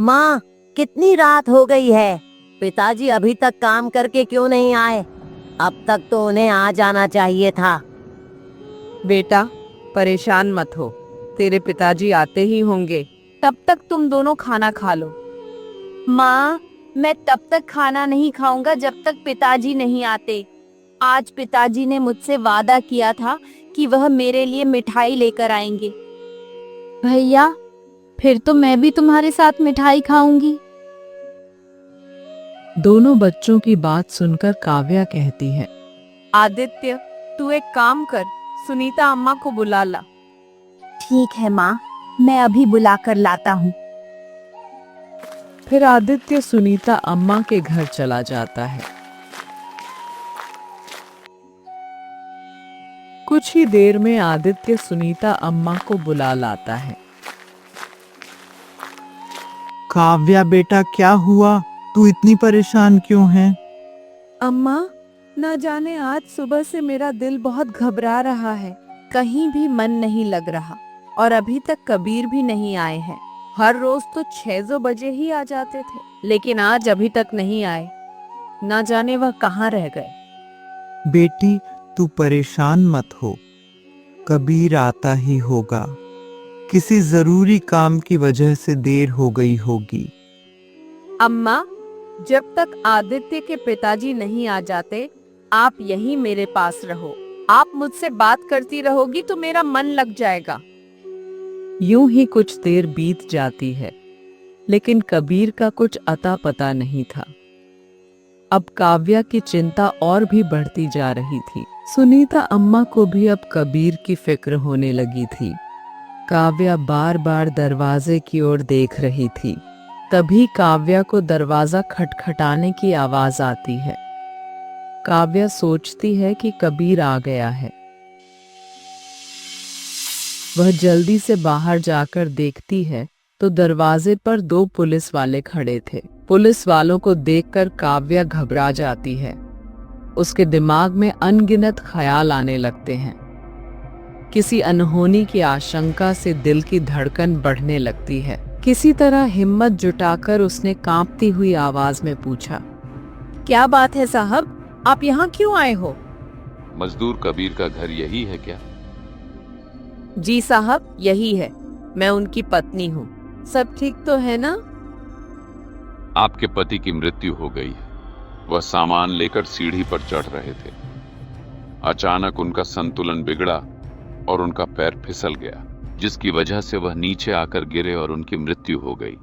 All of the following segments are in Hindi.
माँ, कितनी रात हो गई है। पिताजी अभी तक काम करके क्यों नहीं आए? अब तक तो उन्हें आ जाना चाहिए था। बेटा, परेशान मत हो, तेरे पिताजी आते ही होंगे। तब तक तुम दोनों खाना खा लो। माँ, मैं तब तक खाना नहीं खाऊंगा जब तक पिताजी नहीं आते। आज पिताजी ने मुझसे वादा किया था कि वह मेरे लिए मिठाई लेकर आएंगे। भैया, फिर तो मैं भी तुम्हारे साथ मिठाई खाऊंगी। दोनों बच्चों की बात सुनकर काव्या कहती है, आदित्य, तू एक काम कर, सुनीता अम्मा को बुला ला। ठीक है माँ, मैं अभी बुलाकर लाता हूँ। फिर आदित्य सुनीता अम्मा के घर चला जाता है। कुछ ही देर में आदित्य सुनीता अम्मा को बुला लाता है। काव्या बेटा, क्या हुआ? तू इतनी परेशान क्यों है? अम्मा, न जाने आज सुबह से मेरा दिल बहुत घबरा रहा है। कहीं भी मन नहीं लग रहा और अभी तक कबीर भी नहीं आए हैं। हर रोज तो 6 बजे ही आ जाते थे, लेकिन आज अभी तक नहीं आए। न जाने वह कहाँ रह गए। बेटी, तू परेशान मत हो, कबीर आता ही होगा। किसी जरूरी काम की वजह से देर हो गई होगी। अम्मा, जब तक आदित्य के पिताजी नहीं आ जाते, आप यहीं मेरे पास रहो। आप मुझसे बात करती रहोगी तो मेरा मन लग जाएगा। यूं ही कुछ देर बीत जाती है, लेकिन कबीर का कुछ अता पता नहीं था। अब काव्या की चिंता और भी बढ़ती जा रही थी। सुनीता अम्मा को भी अब कबीर की फिक्र होने लगी थी। काव्या बार बार दरवाजे की ओर देख रही थी। तभी काव्या को दरवाजा खटखटाने की आवाज आती है। काव्या सोचती है कि कबीर आ गया है। वह जल्दी से बाहर जाकर देखती है तो दरवाजे पर 2 पुलिस वाले खड़े थे। पुलिस वालों को देखकर काव्या घबरा जाती है। उसके दिमाग में अनगिनत ख्याल आने लगते हैं। किसी अनहोनी की आशंका से दिल की धड़कन बढ़ने लगती है। किसी तरह हिम्मत जुटाकर उसने कांपती हुई आवाज में पूछा, क्या बात है साहब, आप यहाँ क्यों आए हो? मजदूर कबीर का घर यही है क्या? जी साहब, यही है। मैं उनकी पत्नी हूँ। सब ठीक तो है ना? आपके पति की मृत्यु हो गई है। वह सामान लेकर सीढ़ी पर चढ़ रहे थे। अचानक उनका संतुलन बिगड़ा और उनका पैर फिसल गया, जिसकी वजह से वह नीचे आकर गिरे और उनकी मृत्यु हो गई।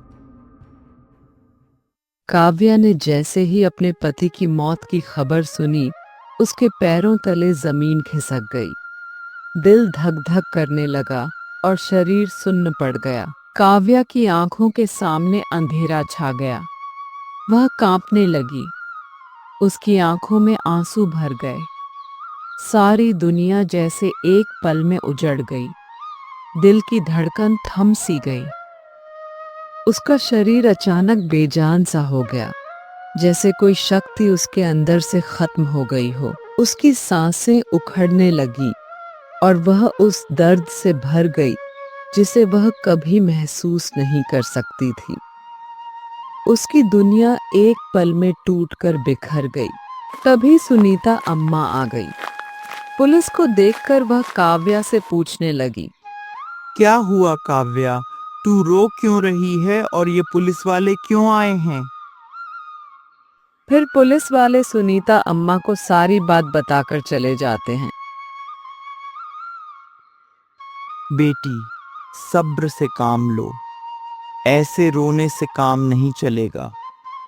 काव्या ने जैसे ही अपने पति की मौत की खबर सुनी, उसके पैरों तले जमीन खिसक गई। दिल धक धक करने लगा और शरीर सुन्न पड़ गया। काव्या की आंखों के सामने अंधेरा छा गया। वह कांपने लगी। उसकी आंखों में आंसू भर गए। सारी दुनिया जैसे एक पल में उजड़ गई। दिल की धड़कन थम सी गई। उसका शरीर अचानक बेजान सा हो गया, जैसे कोई शक्ति उसके अंदर से खत्म हो गई हो। उसकी सांसें उखड़ने लगी और वह उस दर्द से भर गई जिसे वह कभी महसूस नहीं कर सकती थी। उसकी दुनिया एक पल में टूटकर बिखर गई। तभी सुनीता अम्मा आ गई। पुलिस को देखकर वह काव्या से पूछने लगी, क्या हुआ काव्या? तू रो क्यों रही है और ये पुलिस वाले क्यों आए हैं? फिर पुलिस वाले सुनीता अम्मा को सारी बात बताकर चले जाते हैं। बेटी, सब्र से काम लो। ऐसे रोने से काम नहीं चलेगा।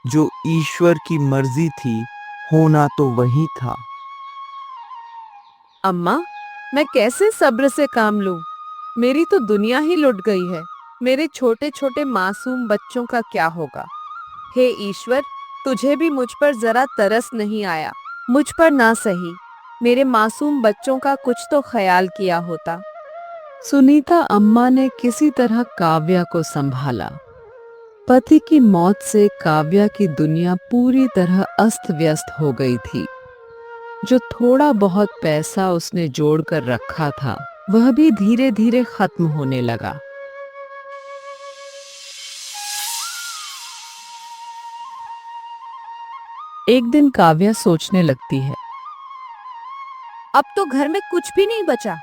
जो ईश्वर की मर्जी थी, होना तो वही था। अम्मा, मैं कैसे सब्र से काम लूं? मेरी तो दुनिया ही लुट गई है। मेरे छोटे छोटे मासूम बच्चों का क्या होगा? हे ईश्वर, तुझे भी मुझ पर जरा तरस नहीं आया? मुझ पर ना सही, मेरे मासूम बच्चों का कुछ तो ख्याल किया होता। सुनीता अम्मा ने किसी तरह काव्या को संभाला। पति की मौत से काव्या की दुनिया पूरी तरह अस्त व्यस्त हो गई थी। जो थोड़ा बहुत पैसा उसने जोड़कर रखा था, वह भी धीरे धीरे खत्म होने लगा। एक दिन काव्या सोचने लगती है। अब तो घर में कुछ भी नहीं बचा।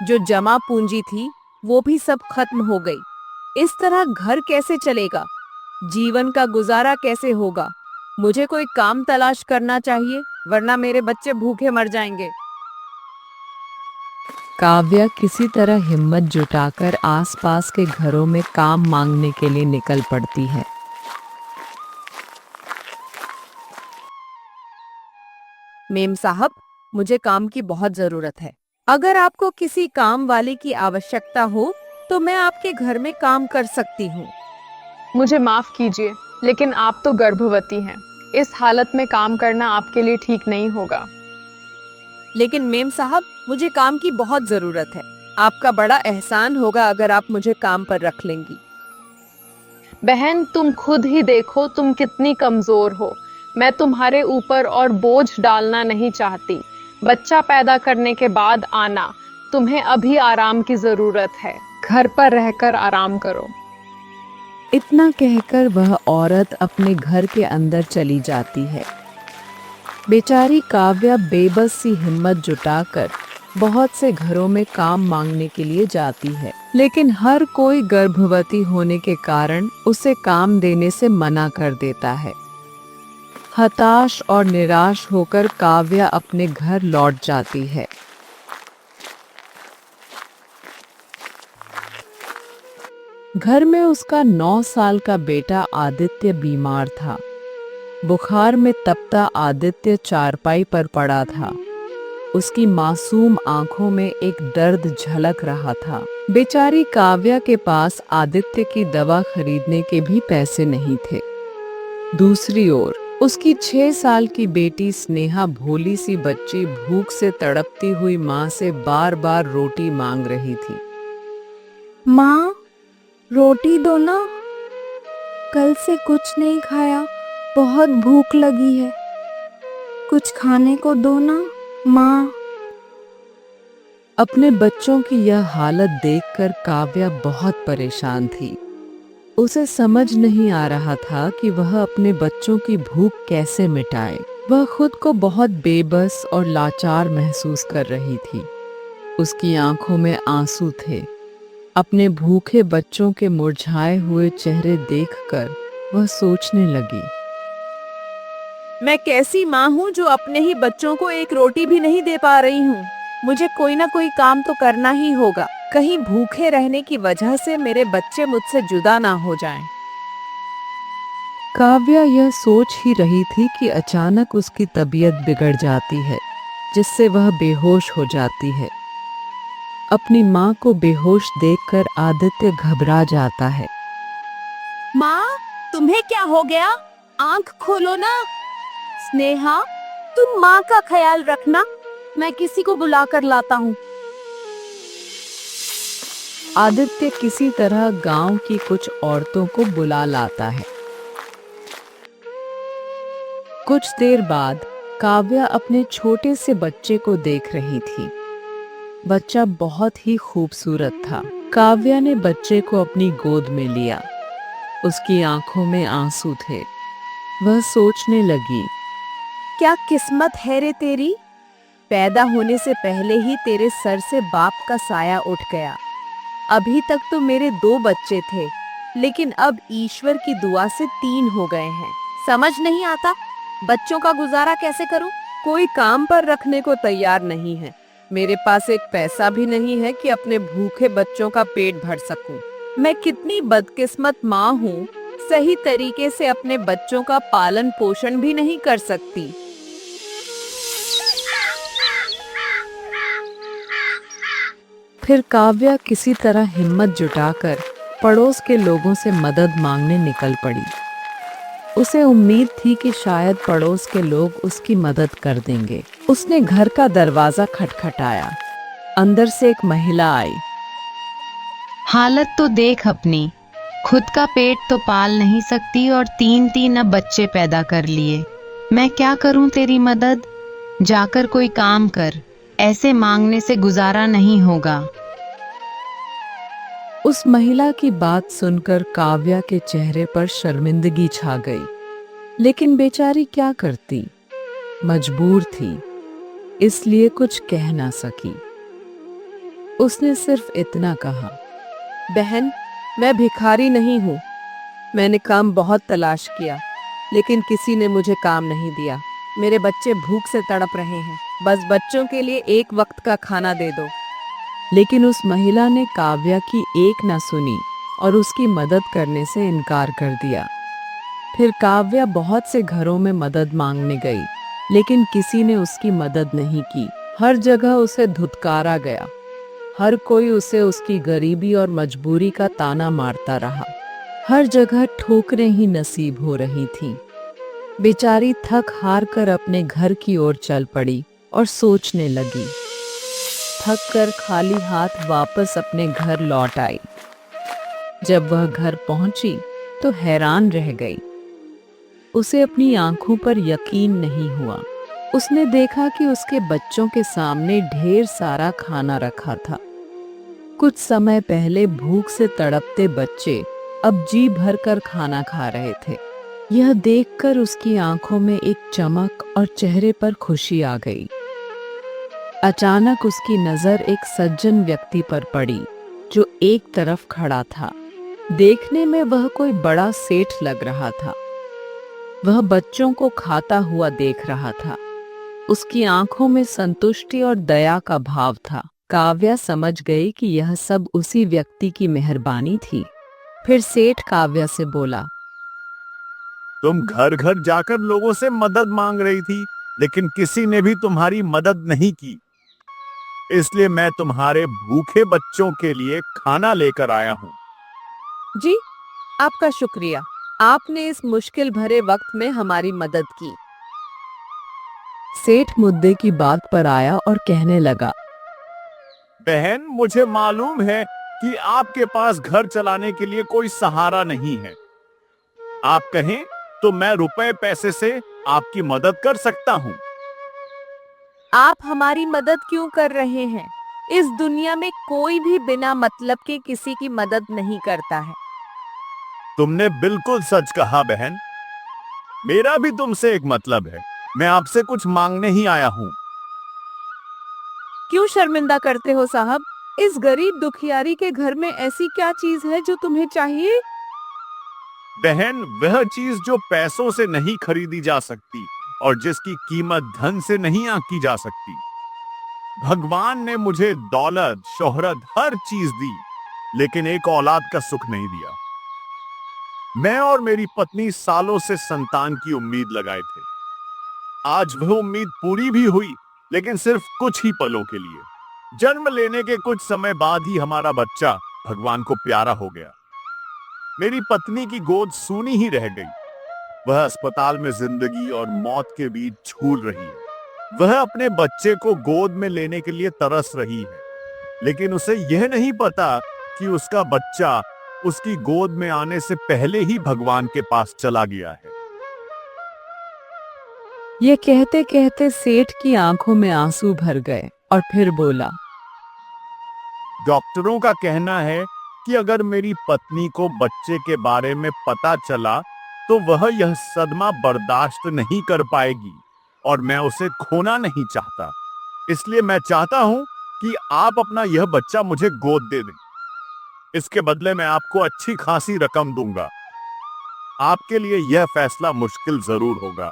जो जमा पूंजी थी वो भी सब खत्म हो गई। इस तरह घर कैसे चलेगा? जीवन का गुजारा कैसे होगा? मुझे कोई काम तलाश करना चाहिए, वरना मेरे बच्चे भूखे मर जाएंगे। काव्या किसी तरह हिम्मत जुटाकर आसपास के घरों में काम मांगने के लिए निकल पड़ती है। मेम साहब, मुझे काम की बहुत जरूरत है। अगर आपको किसी काम वाले की आवश्यकता हो तो मैं आपके घर में काम कर सकती हूँ। मुझे माफ कीजिए, लेकिन आप तो गर्भवती हैं। इस हालत में काम करना आपके लिए ठीक नहीं होगा। लेकिन मेम साहब, मुझे काम की बहुत जरूरत है। आपका बड़ा एहसान होगा अगर आप मुझे काम पर रख लेंगी। बहन, तुम खुद ही देखो तुम कितनी कमजोर हो। मैं तुम्हारे ऊपर और बोझ डालना नहीं चाहती। बच्चा पैदा करने के बाद आना। तुम्हें अभी आराम की जरूरत है। घर पर रहकर आराम करो। इतना कहकर वह औरत अपने घर के अंदर चली जाती है। बेचारी काव्या बेबस सी हिम्मत जुटाकर बहुत से घरों में काम मांगने के लिए जाती है, लेकिन हर कोई गर्भवती होने के कारण उसे काम देने से मना कर देता है। हताश और निराश होकर काव्या अपने घर लौट जाती है। घर में उसका 9 साल का बेटा आदित्य बीमार था। बुखार में तपता आदित्य चारपाई पर पड़ा था। उसकी मासूम आंखों में एक दर्द झलक रहा था। बेचारी काव्या के पास आदित्य की दवा खरीदने के भी पैसे नहीं थे। दूसरी ओर उसकी 6 साल की बेटी स्नेहा भोली सी बच्ची भूख से तड़पती हुई माँ से बार बार रोटी मांग रही थी। माँ, रोटी दो ना। कल से कुछ नहीं खाया, बहुत भूख लगी है। कुछ खाने को दो ना माँ। अपने बच्चों की यह हालत देखकर काव्या बहुत परेशान थी। उसे समझ नहीं आ रहा था कि वह अपने बच्चों की भूख कैसे मिटाए। वह खुद को बहुत बेबस और लाचार महसूस कर रही थी। उसकी आंखों में आंसू थे। अपने भूखे बच्चों के मुरझाए हुए चेहरे देखकर वह सोचने लगी, मैं कैसी माँ हूँ जो अपने ही बच्चों को एक रोटी भी नहीं दे पा रही हूँ। मुझे कोई ना कोई काम तो करना ही होगा, कहीं भूखे रहने की वजह से मेरे बच्चे मुझसे जुदा ना हो जाएं। काव्या यह सोच ही रही थी कि अचानक उसकी तबीयत बिगड़ जाती है, जिससे वह बेहोश हो जाती है। अपनी माँ को बेहोश देखकर आदित्य घबरा जाता है। माँ, तुम्हें क्या हो गया? आंख खोलो ना। स्नेहा, तुम माँ का ख्याल रखना, मैं किसी को बुलाकर लाता हूँ। आदित्य किसी तरह गांव की कुछ औरतों को बुला लाता है। कुछ देर बाद काव्या अपने छोटे से बच्चे को देख रही थी। बच्चा बहुत ही खूबसूरत था। काव्या ने बच्चे को अपनी गोद में लिया। उसकी आंखों में आंसू थे। वह सोचने लगी, क्या किस्मत है रे तेरी। पैदा होने से पहले ही तेरे सर से बाप का साया उठ गया। अभी तक तो मेरे 2 बच्चे थे, लेकिन अब ईश्वर की दुआ से 3 हो गए हैं। समझ नहीं आता बच्चों का गुजारा कैसे करूं। कोई काम पर रखने को तैयार नहीं है। मेरे पास एक पैसा भी नहीं है कि अपने भूखे बच्चों का पेट भर सकूं। मैं कितनी बदकिस्मत माँ हूँ, सही तरीके से अपने बच्चों का पालन पोषण भी नहीं कर सकती। फिर काव्या किसी तरह हिम्मत जुटाकर पड़ोस के लोगों से मदद मांगने निकल पड़ी। उसे उम्मीद थी कि शायद पड़ोस के लोग उसकी मदद कर देंगे। उसने घर का दरवाजा खटखटाया। अंदर से एक महिला आई। हालत तो देख अपनी, खुद का पेट तो पाल नहीं सकती और 3-3 अब बच्चे पैदा कर लिए। मैं क्या करूं तेरी मदद? जाकर कोई काम कर, ऐसे मांगने से गुजारा नहीं होगा। उस महिला की बात सुनकर काव्या के चेहरे पर शर्मिंदगी छा गई, लेकिन बेचारी क्या करती। मजबूर थी, इसलिए कुछ कह ना सकी। उसने सिर्फ इतना कहा, बहन, मैं भिखारी नहीं हूँ। मैंने काम बहुत तलाश किया, लेकिन किसी ने मुझे काम नहीं दिया। मेरे बच्चे भूख से तड़प रहे हैं। बस बच्चों के लिए एक वक्त का खाना दे दो। लेकिन उस महिला ने काव्या की एक न सुनी और उसकी मदद करने से इनकार कर दिया। फिर काव्या बहुत से घरों में मदद मांगने गई, लेकिन किसी ने उसकी मदद नहीं की। हर जगह उसे धुतकारा गया। हर कोई उसे उसकी गरीबी और मजबूरी का ताना मारता रहा। हर जगह ठोकरें ही नसीब हो रही थीं। बेचारी थक हार कर अपने घर की ओर चल पड़ी और सोचने लगी। थक कर खाली हाथ वापस अपने घर लौट आई। जब वह घर पहुंची तो हैरान रह गई। उसे अपनी आंखों पर यकीन नहीं हुआ। उसने देखा कि उसके बच्चों के सामने ढेर सारा खाना रखा था। कुछ समय पहले भूख से तड़पते बच्चे अब जी भरकर खाना खा रहे थे। यह देखकर उसकी आंखों में एक चमक और चेहरे पर खुशी आ गई। अचानक उसकी नजर एक सज्जन व्यक्ति पर पड़ी जो एक तरफ खड़ा था। देखने में वह कोई बड़ा सेठ लग रहा था। वह बच्चों को खाता हुआ देख रहा था। उसकी आंखों में संतुष्टि और दया का भाव था। काव्या समझ गई कि यह सब उसी व्यक्ति की मेहरबानी थी। फिर सेठ काव्या से बोला, तुम घर घर जाकर लोगों से मदद मांग रही थी, लेकिन किसी ने भी तुम्हारी मदद नहीं की। इसलिए मैं तुम्हारे भूखे बच्चों के लिए खाना लेकर आया हूँ। जी, आपका शुक्रिया। आपने इस मुश्किल भरे वक्त में हमारी मदद की। सेठ मुद्दे की बात पर आया और कहने लगा, बहन, मुझे मालूम है कि आपके पास घर चलाने के लिए कोई सहारा नहीं है। आप कहें तो मैं रुपए पैसे से आपकी मदद कर सकता हूँ। आप हमारी मदद क्यों कर रहे हैं? इस दुनिया में कोई भी बिना मतलब के किसी की मदद नहीं करता है। तुमने बिल्कुल सच कहा बहन। मेरा भी तुमसे एक मतलब है। मैं आपसे कुछ मांगने ही आया हूँ। क्यों शर्मिंदा करते हो साहब? इस गरीब दुखियारी के घर में ऐसी क्या चीज है जो तुम्हें चाहिए? बहन, वह चीज जो पैसों से नहीं खरीदी जा सकती और जिसकी कीमत धन से नहीं आंकी जा सकती। भगवान ने मुझे दौलत, शोहरत, हर चीज दी, लेकिन एक औलाद का सुख नहीं दिया। मैं और मेरी पत्नी सालों से संतान की उम्मीद लगाए थे। आज वह उम्मीद पूरी भी हुई, लेकिन सिर्फ कुछ ही पलों के लिए। जन्म लेने के कुछ समय बाद ही हमारा बच्चा भगवान को प्यारा हो गया। मेरी पत्नी की गोद सूनी ही रह गई। वह अस्पताल में जिंदगी और मौत के बीच झूल रही है। वह अपने बच्चे को गोद में लेने के लिए तरस रही है, लेकिन उसे यह नहीं पता कि उसका बच्चा उसकी गोद में आने से पहले ही भगवान के पास चला गया है। ये कहते कहते सेठ की आंखों में आंसू भर गए और फिर बोला, डॉक्टरों का कहना है कि अगर मेरी पत्नी को बच्चे के बारे में पता चला तो वह यह सदमा बर्दाश्त नहीं कर पाएगी और मैं उसे खोना नहीं चाहता। इसलिए मैं चाहता हूं कि आप अपना यह बच्चा मुझे गोद दे दें। इसके बदले मैं आपको अच्छी खासी रकम दूंगा। आपके लिए यह फैसला मुश्किल जरूर होगा,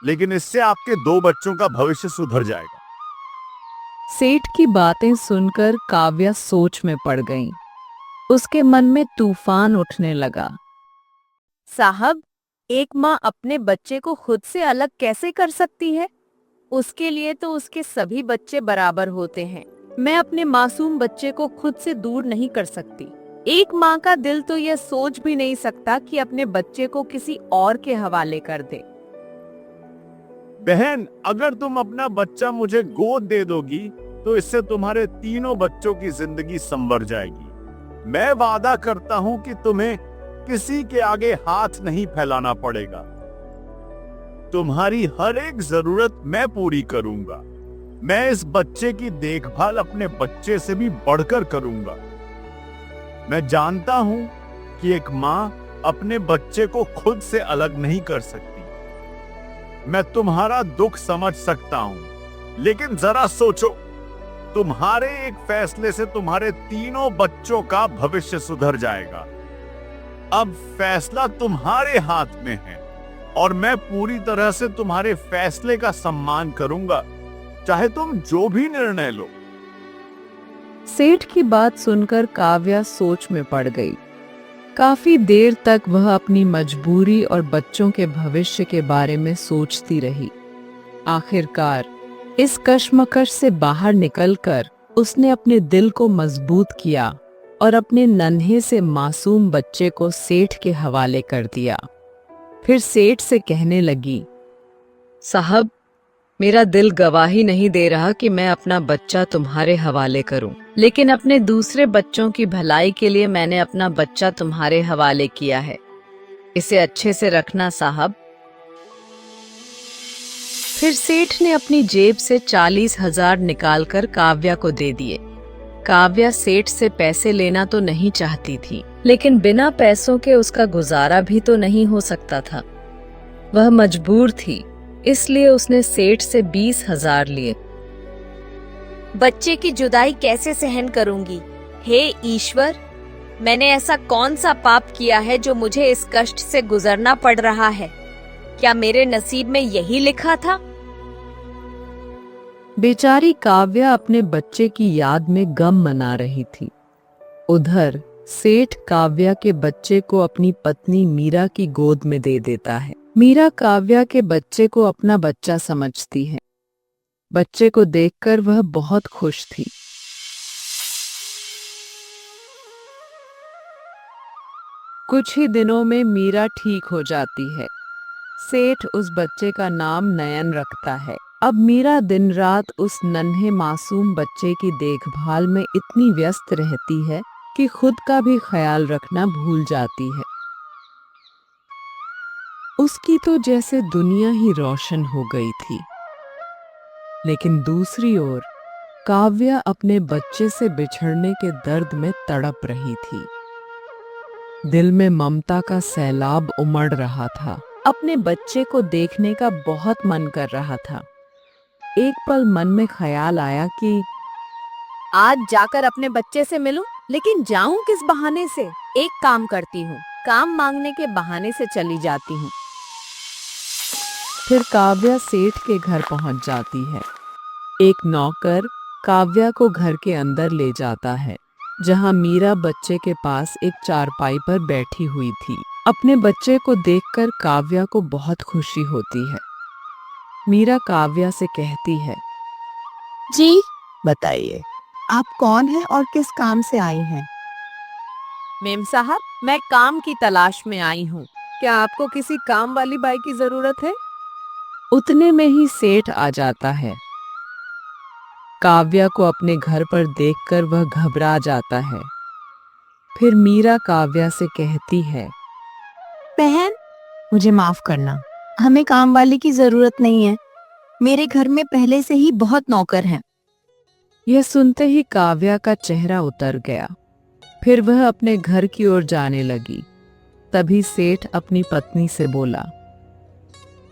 लेकिन इससे आपके 2 बच्चों का भविष्य सुधर जाएगा। सेठ की बातें सुनकर काव्या सोच में पड़ गई। उसके मन में तूफान उठने लगा। साहब, एक माँ अपने बच्चे को खुद से अलग कैसे कर सकती है? उसके लिए तो उसके सभी बच्चे बराबर होते हैं। मैं अपने मासूम बच्चे को खुद से दूर नहीं कर सकती। एक माँ का दिल तो यह सोच भी नहीं सकता कि अपने बच्चे को किसी और के हवाले कर दे। बहन, अगर तुम अपना बच्चा मुझे गोद दे दोगी तो इससे तुम्हारे 3 बच्चों की जिंदगी संवर जाएगी। मैं वादा करता हूं कि तुम्हें किसी के आगे हाथ नहीं फैलाना पड़ेगा। तुम्हारी हर एक जरूरत मैं पूरी करूंगा। मैं इस बच्चे की देखभाल अपने बच्चे से भी बढ़कर करूंगा। मैं जानता हूं कि एक माँ अपने बच्चे को खुद से अलग नहीं कर सकती, मैं तुम्हारा दुख समझ सकता हूं, लेकिन जरा सोचो, तुम्हारे एक फैसले से तुम्हारे तीनों बच्चों का भविष्य सुधर जाएगा। अब फैसला तुम्हारे हाथ में है और मैं पूरी तरह से तुम्हारे फैसले का सम्मान करूंगा, चाहे तुम जो भी निर्णय लो। सेठ की बात सुनकर काव्या सोच में पड़ गई। काफी देर तक वह अपनी मजबूरी और बच्चों के भविष्य के बारे में सोचती रही। आखिरकार इस कश्मकश से बाहर निकलकर उसने अपने दिल को मजबूत किया और अपने नन्हे से मासूम बच्चे को सेठ के हवाले कर दिया। फिर सेठ से कहने लगी, साहब, मेरा दिल गवाही नहीं दे रहा कि मैं अपना बच्चा तुम्हारे हवाले करूं, लेकिन अपने दूसरे बच्चों की भलाई के लिए मैंने अपना बच्चा तुम्हारे हवाले किया है। इसे अच्छे से रखना साहब। फिर सेठ ने अपनी जेब से 40,000 निकालकर काव्या को दे दिए। काव्या सेठ से पैसे लेना तो नहीं चाहती थी, लेकिन बिना पैसों के उसका गुजारा भी तो नहीं हो सकता था। वह मजबूर थी, इसलिए उसने सेठ से 20,000 लिए। बच्चे की जुदाई कैसे सहन करूंगी? हे ईश्वर, मैंने ऐसा कौन सा पाप किया है जो मुझे इस कष्ट से गुजरना पड़ रहा है? क्या मेरे नसीब में यही लिखा था? बेचारी काव्या अपने बच्चे की याद में गम मना रही थी। उधर सेठ काव्या के बच्चे को अपनी पत्नी मीरा की गोद में दे देता है। मीरा काव्या के बच्चे को अपना बच्चा समझती है। बच्चे को देखकर वह बहुत खुश थी। कुछ ही दिनों में मीरा ठीक हो जाती है। सेठ उस बच्चे का नाम नयन रखता है। अब मीरा दिन रात उस नन्हे मासूम बच्चे की देखभाल में इतनी व्यस्त रहती है कि खुद का भी ख्याल रखना भूल जाती है। उसकी तो जैसे दुनिया ही रोशन हो गई थी। लेकिन दूसरी ओर काव्या अपने बच्चे से बिछड़ने के दर्द में तड़प रही थी। दिल में ममता का सैलाब उमड़ रहा था। अपने बच्चे को देखने का बहुत मन कर रहा था। एक पल मन में ख्याल आया कि आज जाकर अपने बच्चे से मिलूं, लेकिन जाऊं किस बहाने से? एक काम करती हूँ, काम मांगने के बहाने से चली जाती हूँ। फिर काव्या सेठ के घर पहुंच जाती है। एक नौकर काव्या को घर के अंदर ले जाता है, जहां मीरा बच्चे के पास एक चारपाई पर बैठी हुई थी। अपने बच्चे को देखकर काव्या को बहुत खुशी होती है। मीरा काव्या से कहती है, जी बताइए, आप कौन हैं और किस काम से आई हैं? मेम साहब, मैं काम की तलाश में आई हूँ। क्या आपको किसी काम वाली बाई की जरूरत है? उतने में ही सेठ आ जाता है। काव्या को अपने घर पर देखकर वह घबरा जाता है। फिर मीरा काव्या से कहती है, बहन, मुझे माफ करना, हमें काम वाली की जरूरत नहीं है। मेरे घर में पहले से ही बहुत नौकर हैं। यह सुनते ही काव्या का चेहरा उतर गया। फिर वह अपने घर की ओर जाने लगी। तभी सेठ अपनी पत्नी से बोला,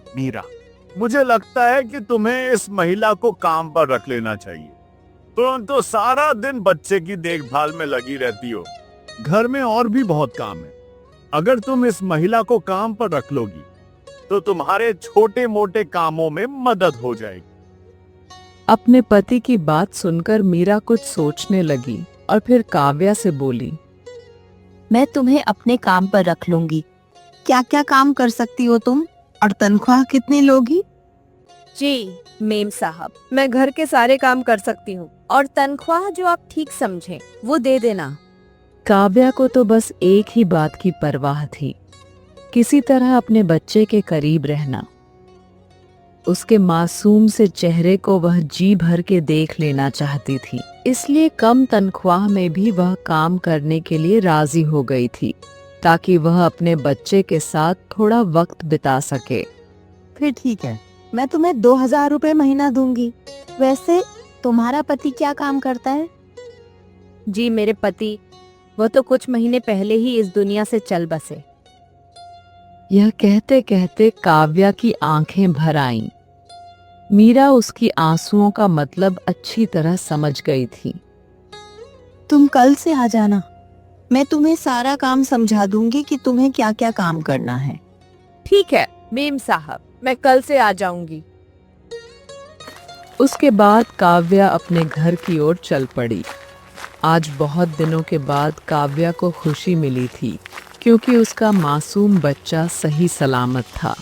मीरा, मुझे लगता है कि तुम्हें इस महिला को काम पर रख लेना चाहिए। तुम तो सारा दिन बच्चे की देखभाल में लगी रहती हो। घर में और भी बहुत काम है। अगर तुम इस महिला को काम पर रख लोगी तो तुम्हारे छोटे मोटे कामों में मदद हो जाएगी। अपने पति की बात सुनकर मीरा कुछ सोचने लगी और फिर काव्या से बोली, मैं तुम्हें अपने काम पर रख लूंगी। क्या क्या काम कर सकती हो तुम, और तनख्वाह कितनी लोगी? जी मेम साहब, मैं घर के सारे काम कर सकती हूँ और तनख्वाह जो आप ठीक समझें वो दे देना। काव्या को तो बस एक ही बात की परवाह थी, किसी तरह अपने बच्चे के करीब रहना। उसके मासूम से चेहरे को वह जी भर के देख लेना चाहती थी, इसलिए कम तनख्वाह में भी वह काम करने के लिए राजी हो गई थी, ताकि वह अपने बच्चे के साथ थोड़ा वक्त बिता सके। फिर ठीक है, मैं तुम्हें 2,000 रुपए महीना दूंगी। वैसे तुम्हारा पति क्या काम करता है? जी मेरे पति, वो तो कुछ महीने पहले ही इस दुनिया से चल बसे। यह कहते कहते काव्या की आंखें भर आईं। मीरा उसकी आंसुओं का मतलब अच्छी तरह समझ गई थी। तुम कल से आ जाना, मैं तुम्हें सारा काम समझा दूंगी कि तुम्हें क्या क्या काम करना है। ठीक है मेम साहब, मैं कल से आ जाऊंगी। उसके बाद काव्या अपने घर की ओर चल पड़ी। आज बहुत दिनों के बाद काव्या को खुशी मिली थी, क्योंकि उसका मासूम बच्चा सही सलामत था।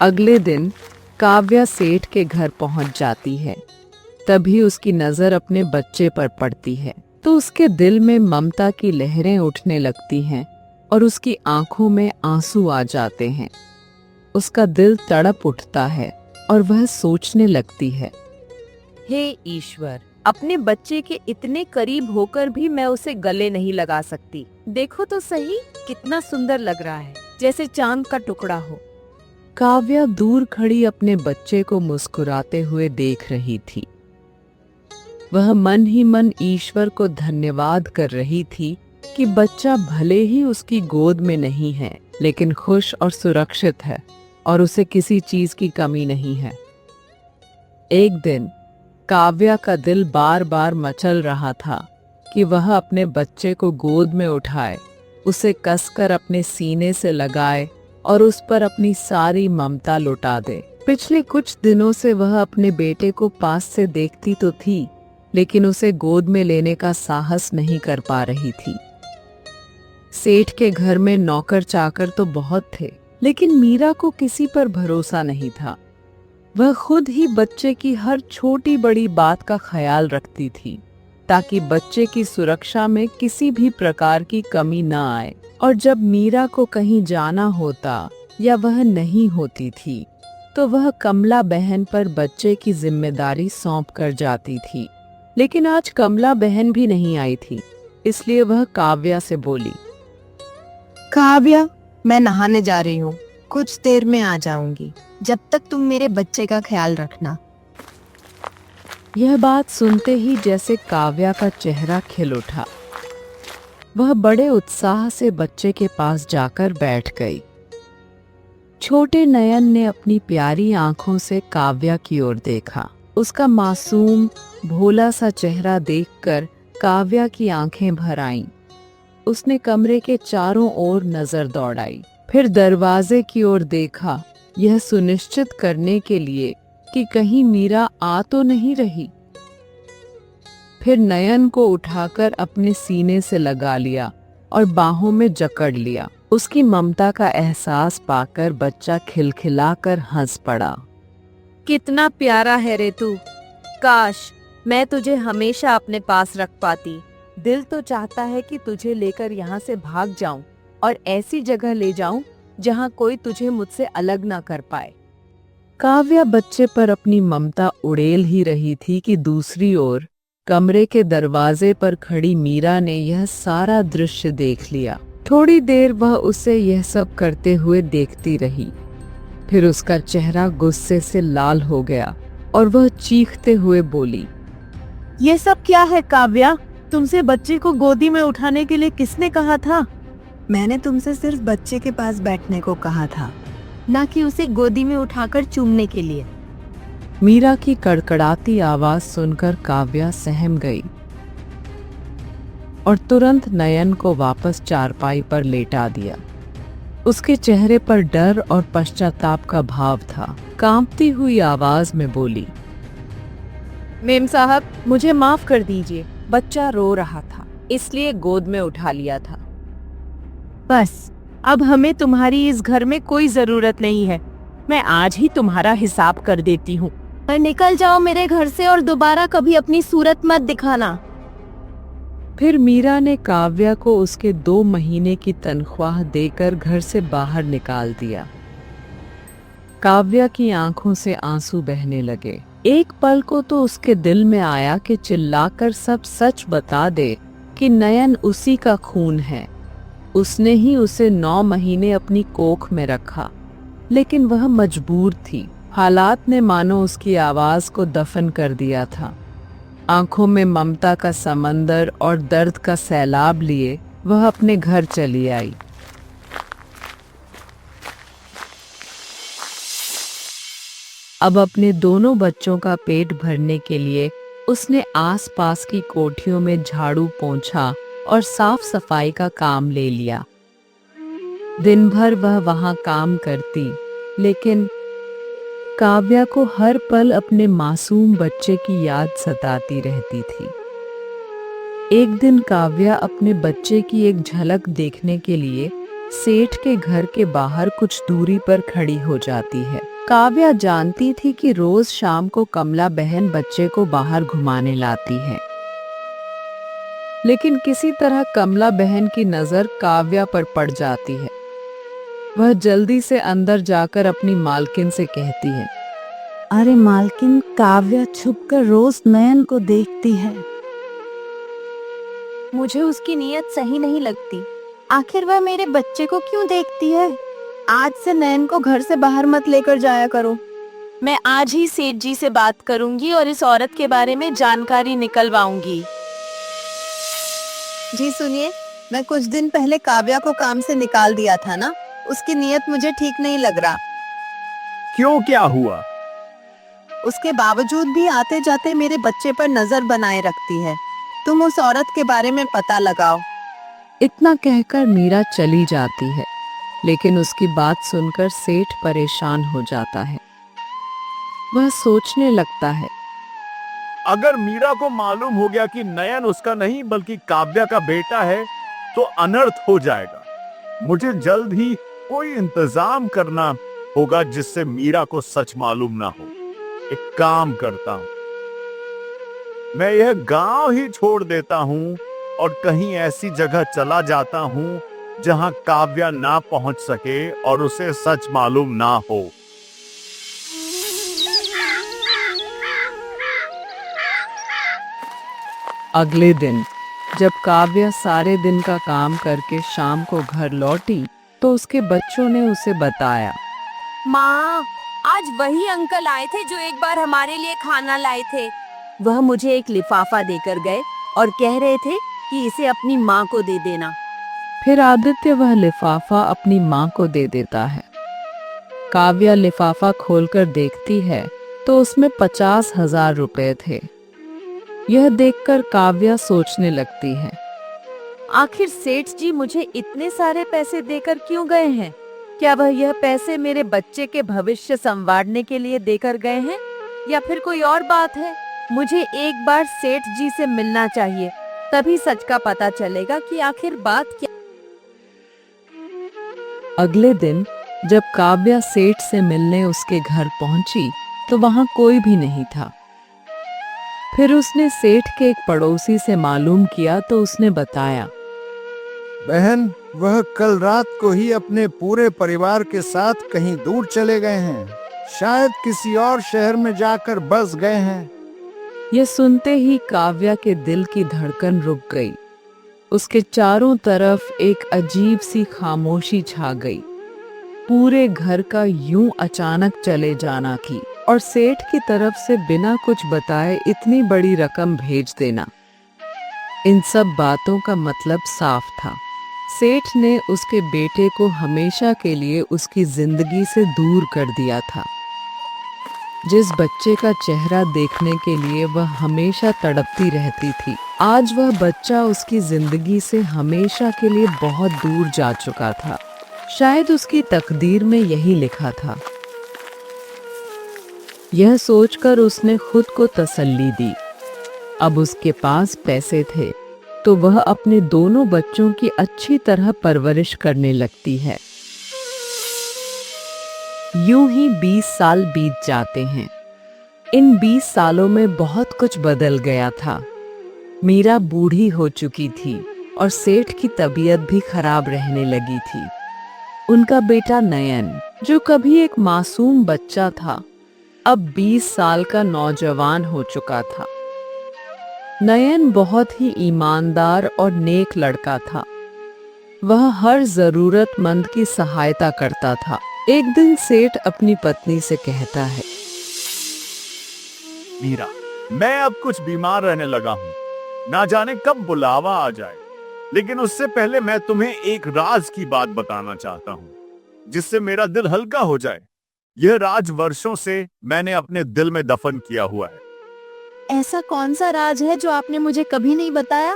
अगले दिन काव्या सेठ के घर पहुंच जाती है। तभी उसकी नजर अपने बच्चे पर पड़ती है तो उसके दिल में ममता की लहरें उठने लगती हैं और उसकी आंखों में आंसू आ जाते हैं। उसका दिल तड़प उठता है और वह सोचने लगती है, हे ईश्वर, अपने बच्चे के इतने करीब होकर भी मैं उसे गले नहीं लगा सकती। देखो तो सही, कितना सुंदर लग रहा है, जैसे चांद का टुकड़ा हो। काव्या दूर खड़ी अपने बच्चे को मुस्कुराते हुए देख रही थी। वह मन ही मन ईश्वर को धन्यवाद कर रही थी कि बच्चा भले ही उसकी गोद में नहीं है, लेकिन खुश और सुरक्षित है और उसे किसी चीज की कमी नहीं है। एक दिन काव्या का दिल बार बार मचल रहा था कि वह अपने बच्चे को गोद में उठाए, उसे कसकर अपने सीने से लगाए और उस पर अपनी सारी ममता लुटा दे। पिछले कुछ दिनों से वह अपने बेटे को पास से देखती तो थी, लेकिन उसे गोद में लेने का साहस नहीं कर पा रही थी। सेठ के घर में नौकर चाकर तो बहुत थे, लेकिन मीरा को किसी पर भरोसा नहीं था। वह खुद ही बच्चे की हर छोटी बड़ी बात का ख्याल रखती थी, ताकि बच्चे की सुरक्षा में किसी भी प्रकार की कमी न आए। और जब मीरा को कहीं जाना होता या वह नहीं होती थी, तो वह कमला बहन पर बच्चे की जिम्मेदारी सौंप कर जाती थी। लेकिन आज कमला बहन भी नहीं आई थी, इसलिए वह काव्या से बोली, काव्या, मैं नहाने जा रही हूँ, कुछ देर में आ जाऊंगी। जब तक तुम मेरे बच्चे का ख्याल रखना। यह बात सुनते ही जैसे काव्या का चेहरा खिल उठा। वह बड़े उत्साह से बच्चे के पास जाकर बैठ गई। छोटे नयन ने अपनी प्यारी आंखों से काव्या की ओर देखा। उसका मासूम भोला सा चेहरा देखकर काव्या की आंखें भर आईं। उसने कमरे के चारों ओर नजर दौड़ाई, फिर दरवाजे की ओर देखा, यह सुनिश्चित करने के लिए कि कहीं मीरा आ तो नहीं रही। फिर नयन को उठाकर अपने सीने से लगा लिया और बाहों में जकड़ लिया। उसकी ममता का एहसास पाकर बच्चा खिलखिलाकर हंस पड़ा। कितना प्यारा है रे तू, काश मैं तुझे हमेशा अपने पास रख पाती। दिल तो चाहता है कि तुझे लेकर यहाँ से भाग जाऊं और ऐसी जगह ले जाऊं जहाँ कोई तुझे मुझसे अलग ना कर पाए। काव्या बच्चे पर अपनी ममता उड़ेल ही रही थी कि दूसरी ओर कमरे के दरवाजे पर खड़ी मीरा ने यह सारा दृश्य देख लिया। थोड़ी देर वह उसे यह सब करते हुए देखती रही, फिर उसका चेहरा गुस्से से लाल हो गया और वह चीखते हुए बोली, ये सब क्या है काव्या? तुमसे बच्चे को गोदी में उठाने के लिए किसने कहा था? मैंने तुमसे सिर्फ बच्चे के पास बैठने को कहा था, ना कि उसे गोदी में उठाकर चूमने के लिए। मीरा की कड़कड़ाती आवाज सुनकर काव्या सहम गई और तुरंत नयन को वापस चारपाई पर लेटा दिया। उसके चेहरे पर डर और पश्चाताप का भाव था। कांपती हुई आवाज में बोली, मेम साहब, मुझे माफ कर दीजिए, बच्चा रो रहा था इसलिए गोद में उठा लिया था। बस अब हमें तुम्हारी इस घर में कोई जरूरत नहीं है। मैं आज ही तुम्हारा हिसाब कर देती हूँ। पर निकल जाओ मेरे घर से और दोबारा कभी अपनी सूरत मत दिखाना। फिर मीरा ने काव्या को उसके 2 महीने की तनख्वाह देकर घर से बाहर निकाल दिया। काव्या की आंखों से आंसू बहने लगे। एक पल को तो उसके दिल में आया कि चिल्लाकर सब सच बता दे कि नयन उसी का खून है, उसने ही उसे 9 महीने अपनी कोख में रखा। लेकिन वह मजबूर थी। हालात ने मानो उसकी आवाज को दफन कर दिया था। आंखों में ममता का समंदर और दर्द का सैलाब लिए वह अपने घर चली आई। अब अपने दोनों बच्चों का पेट भरने के लिए उसने आसपास की कोठियों में झाड़ू पोंछा और साफ सफाई का काम ले लिया। दिन भर वह वहां काम करती, लेकिन काव्या को हर पल अपने मासूम बच्चे की याद सताती रहती थी। एक दिन काव्या अपने बच्चे की एक झलक देखने के लिए सेठ के घर के बाहर कुछ दूरी पर खड़ी हो जाती है। काव्या जानती थी कि रोज शाम को कमला बहन बच्चे को बाहर घुमाने लाती है, लेकिन किसी तरह कमला बहन की नजर काव्या पर पड़ जाती है। वह जल्दी से अंदर जाकर अपनी मालकिन से कहती है, अरे मालकिन, काव्या छुपकर रोज नयन को देखती है। मुझे उसकी नीयत सही नहीं लगती। आखिर वह मेरे बच्चे को क्यों देखती है? आज से नयन को घर से बाहर मत लेकर जाया करो। मैं आज ही सेठ जी से बात करूंगी और इस औरत के बारे में जानकारी निकलवाऊंगी। जी सुनिए, मैं कुछ दिन पहले काव्या को काम से निकाल दिया था ना, उसकी नीयत मुझे ठीक नहीं लग रहा। क्यों, क्या हुआ? उसके बावजूद भी आते जाते मेरे बच्चे पर नजर बनाए रखती है। तुम उस औरत के बारे में पता लगाओ। इतना कहकर मीरा चली जाती है, लेकिन उसकी बात सुनकर सेठ परेशान हो जाता है। वह सोचने लगता है, अगर मीरा को मालूम हो गया कि नयन उसका नहीं बल्कि काव्या का बेटा है तो अनर्थ हो जाएगा। मुझे जल्द ही कोई इंतजाम करना होगा जिससे मीरा को सच मालूम ना हो। एक काम करता हूं, मैं यह गांव ही छोड़ देता हूं और कहीं ऐसी जगह चला जाता हूं जहां काव्या ना पहुंच सके और उसे सच मालूम ना हो। अगले दिन जब काव्या सारे दिन का काम करके शाम को घर लौटी तो उसके बच्चों ने उसे बताया, माँ, आज वही अंकल आए थे जो एक बार हमारे लिए खाना लाए थे। वह मुझे एक लिफाफा देकर गए और कह रहे थे कि इसे अपनी माँ को दे देना। फिर आदित्य वह लिफाफा अपनी माँ को दे देता है। काव्या लिफाफा खोलकर देखती है तो उसमें 50,000 रुपए थे। यह देखकर काव्या सोचने लगती है, आखिर सेठ जी मुझे इतने सारे पैसे देकर क्यों गए हैं? क्या वह यह पैसे मेरे बच्चे के भविष्य संवारने के लिए देकर गए हैं या फिर कोई और बात है? मुझे एक बार सेठ जी से मिलना चाहिए, तभी सच का पता चलेगा कि आखिर बात क्या। अगले दिन जब काव्या सेठ से मिलने उसके घर पहुंची तो वहां कोई भी नहीं था। फिर उसने सेठ के एक पड़ोसी से मालूम किया तो उसने बताया, बहन, वह कल रात को ही अपने पूरे परिवार के साथ कहीं दूर चले गए हैं। शायद किसी और शहर में जाकर बस गए हैं। यह सुनते ही काव्या के दिल की धड़कन रुक गई। उसके चारों तरफ एक अजीब सी खामोशी छा गई। पूरे घर का यूं अचानक चले जाना थी और सेठ की तरफ से बिना कुछ बताए इतनी बड़ी रकम भेज देना। इन सब बातों का मतलब साफ था। सेठ ने उसके बेटे को हमेशा के लिए उसकी जिंदगी से दूर कर दिया था। जिस बच्चे का चेहरा देखने के लिए वह हमेशा तड़पती रहती थी, आज वह बच्चा उसकी जिंदगी से हमेशा के लिए बहुत दूर जा चुका था। शायद उसकी तकदीर में यही लिखा था। यह सोचकर उसने खुद को तसल्ली दी। अब उसके पास पैसे थे तो वह अपने दोनों बच्चों की अच्छी तरह परवरिश करने लगती है। यूं ही 20 साल बीत जाते हैं। इन 20 सालों में बहुत कुछ बदल गया था। मीरा बूढ़ी हो चुकी थी और सेठ की तबीयत भी खराब रहने लगी थी। उनका बेटा नयन, जो कभी एक मासूम बच्चा था, अब 20 साल का नौजवान हो चुका था। नयन बहुत ही ईमानदार और नेक लड़का था। वह हर जरूरतमंद की सहायता करता था। एक दिन सेठ अपनी पत्नी से कहता है, मीरा, मैं अब कुछ बीमार रहने लगा हूँ। ना जाने कब बुलावा आ जाए, लेकिन उससे पहले मैं तुम्हें एक राज की बात बताना चाहता हूं जिससे मेरा दिल हल्का हो जाए। यह राज वर्षों से मैंने अपने दिल में दफन किया हुआ है। ऐसा कौन सा राज है जो आपने मुझे कभी नहीं बताया?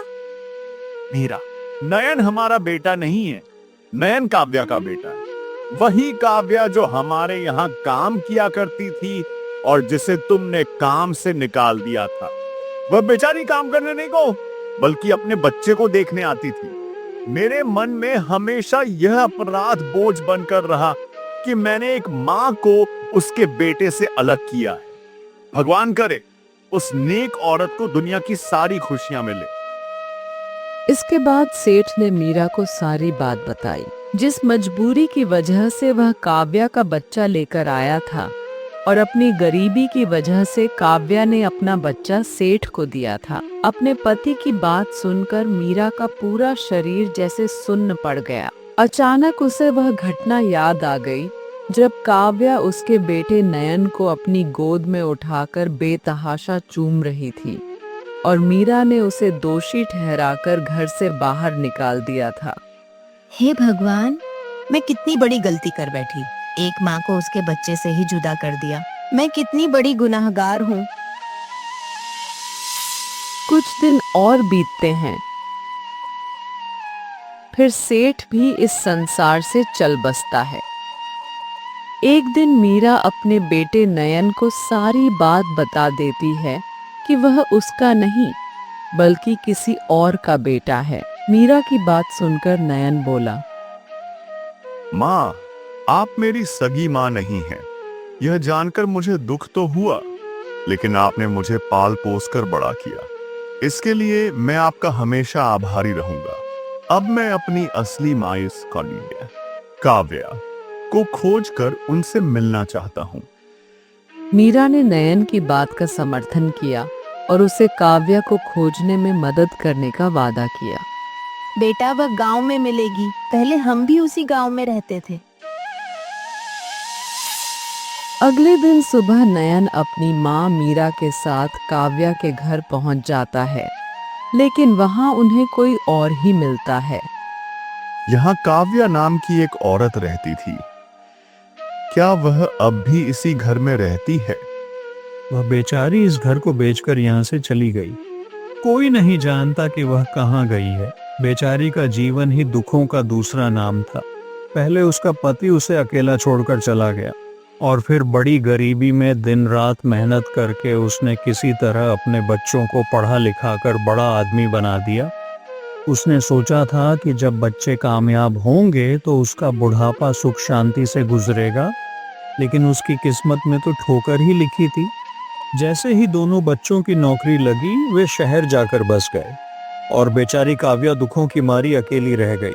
मीरा, नयन हमारा बेटा नहीं है, नयन काव्या का बेटा है। वही काव्या जो हमारे यहाँ काम किया करती थी और जिसे तुमने काम से निकाल दिया था। वह बेचारी काम करने नहीं को बल्कि अपने बच्चे को देखने आती थी। मेरे मन में हमेशा यह अपराध बोझ बनकर रहा कि मैंने एक माँ को उसके बेटे से अलग किया है। भगवान करे उस नेक औरत को दुनिया की सारी खुशियां मिले। इसके बाद सेठ ने मीरा को सारी बात बताई, जिस मजबूरी की वजह से वह काव्या का बच्चा लेकर आया था और अपनी गरीबी की वजह से काव्या ने अपना बच्चा सेठ को दिया था। अपने पति की बात सुनकर मीरा का पूरा शरीर जैसे सुन्न पड़ गया। अचानक उसे वह घटना याद आ गई जब काव्या उसके बेटे नयन को अपनी गोद में उठाकर बेतहाशा चूम रही थी और मीरा ने उसे दोषी ठहराकर घर से बाहर निकाल दिया था। हे भगवान, मैं कितनी बड़ी गलती कर बैठी। एक माँ को उसके बच्चे से ही जुदा कर दिया। मैं कितनी बड़ी गुनाहगार हूँ। कुछ दिन और बीतते हैं, फिर सेठ भी इस संसार से चल बसता है। एक दिन मीरा अपने बेटे नयन को सारी बात बता देती है कि वह उसका नहीं बल्कि किसी और का बेटा है। मीरा की बात सुनकर नयन बोला, माँ, आप मेरी सगी माँ नहीं हैं। यह जानकर मुझे दुख तो हुआ, लेकिन आपने मुझे पाल पोस कर बड़ा किया। इसके लिए मैं आपका हमेशा आभारी रहूंगा। अब मैं अपनी असली माँ काव्या को खोजकर उनसे मिलना चाहता हूँ। मीरा ने नयन की बात का समर्थन किया और उसे काव्या को खोजने में मदद करने का वादा किया। बेटा, वह गांव में मिलेगी। पहले हम भी उसी गांव में रहते थे। अगले दिन सुबह नयन अपनी माँ मीरा के साथ काव्या के घर पहुंच जाता है, लेकिन वहां उन्हें कोई और ही मिलता है। यहाँ काव्या नाम की एक औरत रहती थी। क्या वह अब भी इसी घर में रहती है? वह बेचारी इस घर को बेचकर यहाँ से चली गई। कोई नहीं जानता कि वह कहाँ गई है। बेचारी का जीवन ही दुखों का दूसरा नाम था। पहले उसका पति उसे अकेला छोड़कर चला गया और फिर बड़ी गरीबी में दिन रात मेहनत करके उसने किसी तरह अपने बच्चों को पढ़ा लिखा कर बड़ा आदमी बना दिया। उसने सोचा था कि जब बच्चे कामयाब होंगे तो उसका बुढ़ापा सुख शांति से गुजरेगा, लेकिन उसकी किस्मत में तो ठोकर ही लिखी थी। जैसे ही दोनों बच्चों की नौकरी लगी, वे शहर जाकर बस गए और बेचारी काव्या दुखों की मारी अकेली रह गई।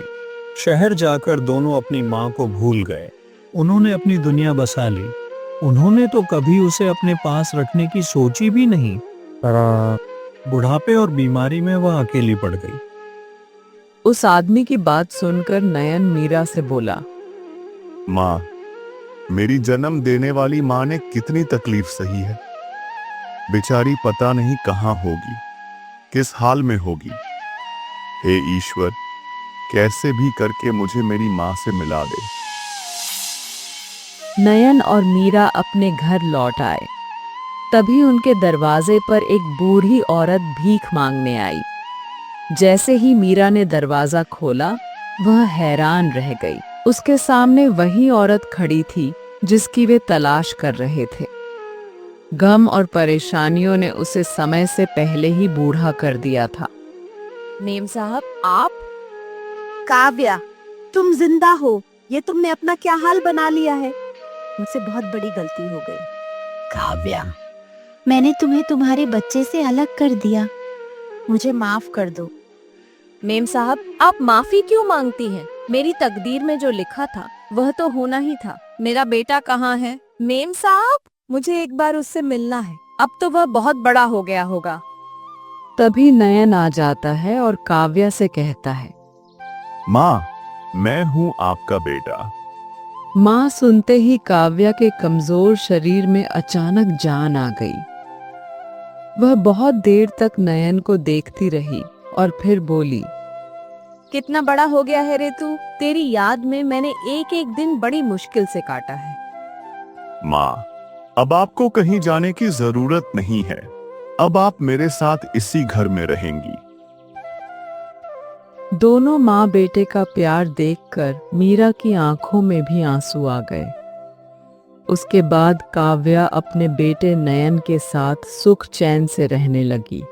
शहर जाकर दोनों अपनी माँ को भूल गए। उन्होंने अपनी दुनिया बसा ली। उन्होंने तो कभी उसे अपने पास रखने की सोची भी नहीं। बुढ़ापे और बीमारी में वह अकेली पड़ गई। उस आदमी की बात सुनकर नयन मीरा से बोला, माँ, मेरी जन्म देने वाली माँ ने कितनी तकलीफ सही है। बेचारी पता नहीं कहाँ होगी, किस हाल में होगी। हे ईश्वर, कैसे भी करके मुझे मेरी माँ से मिला दे। नयन और मीरा अपने घर लौट आए। तभी उनके दरवाजे पर एक बूढ़ी औरत भीख मांगने आई। जैसे ही मीरा ने दरवाजा खोला, वह हैरान रह गई। उसके सामने वही औरत खड़ी थी जिसकी वे तलाश कर रहे थे। गम और परेशानियों ने उसे समय से पहले ही बूढ़ा कर दिया था। मेम साहब, आप? काव्या, तुम जिंदा हो। ये तुमने अपना क्या हाल बना लिया है। मुझसे बहुत बड़ी गलती हो गई। काव्या, मैंने तुम्हें तुम्हारे बच्चे से अलग कर दिया। मुझे माफ कर दो। मेम साहब, आप माफी क्यों मांगती हैं? मेरी तकदीर में जो लिखा था वह तो होना ही था। मेरा बेटा कहाँ है? मेम साहब, मुझे एक बार उससे मिलना है। अब तो वह बहुत बड़ा हो गया होगा। तभी नयन आ जाता है और काव्या से कहता है, माँ, मैं हूँ आपका बेटा। माँ सुनते ही काव्या के कमजोर शरीर में अचानक जान आ गई। वह बहुत देर तक नयन को देखती रही और फिर बोली, कितना बड़ा हो गया है रे तू। तेरी याद में मैंने एक एक दिन बड़ी मुश्किल से काटा है। माँ, अब आपको कहीं जाने की जरूरत नहीं है। अब आप मेरे साथ इसी घर में रहेंगी। दोनों माँ बेटे का प्यार देखकर मीरा की आंखों में भी आंसू आ गए। उसके बाद काव्या अपने बेटे नयन के साथ सुख चैन से रहने लगी।